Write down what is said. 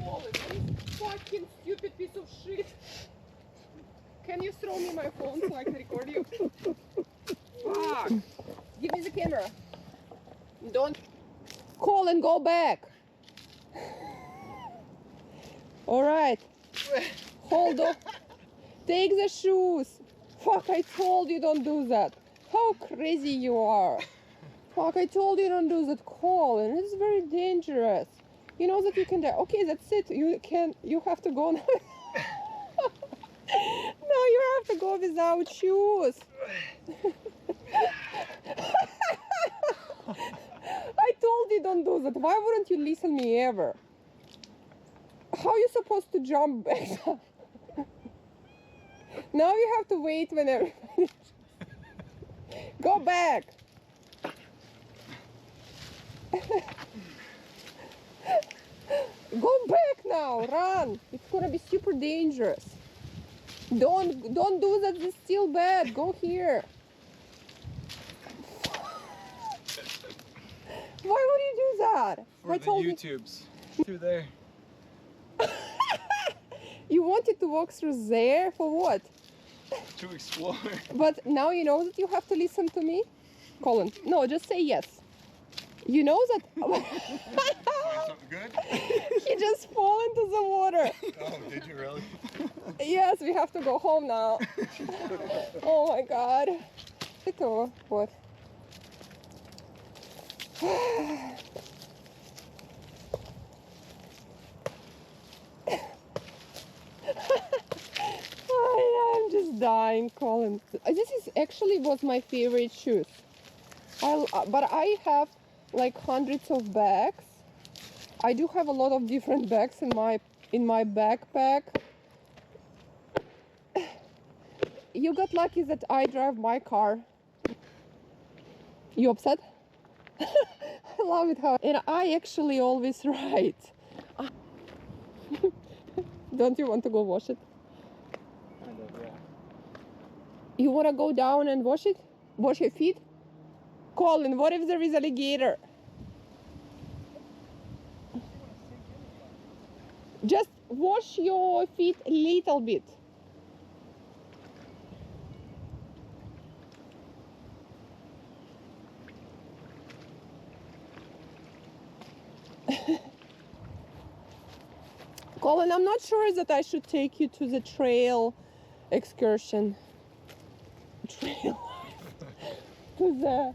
Colin, this fucking stupid piece of shit. Can you throw me my phone so I can record you? Fuck! Give me the camera. Don't. Colin, go back. Alright. Hold on. Take the shoes. Fuck, I told you don't do that. How crazy you are. Fuck, I told you don't do that, Colin. It's very dangerous. You know that you can die. Okay, that's it. You have to go now. No, you have to go without shoes. I told you don't do that. Why wouldn't you listen me ever? How are you supposed to jump back up? Now you have to wait when everybody... Go back. Go back now, run. It's gonna be super dangerous. Don't do that, it's still bad. Go here. Why would you do that? For the YouTubes. Through there. You wanted to walk through there for what? To explore. But now you know that you have to listen to me? Colin, no, just say yes. You know that... Find something good? He just fell into the water. Oh, did you really? Yes, we have to go home now. Oh my god. Or what? I'm just dying, Colin. This is actually was my favorite shoes. But I have like hundreds of bags. I do have a lot of different bags in my backpack. You got lucky that I drive my car. You upset? I love it how... And I actually always ride. Don't you want to go wash it? Yeah. You want to go down and wash it? Wash your feet? Colin, what if there is an alligator? Just wash your feet a little bit. Colin, I'm not sure that I should take you to the trail excursion. Trail. To the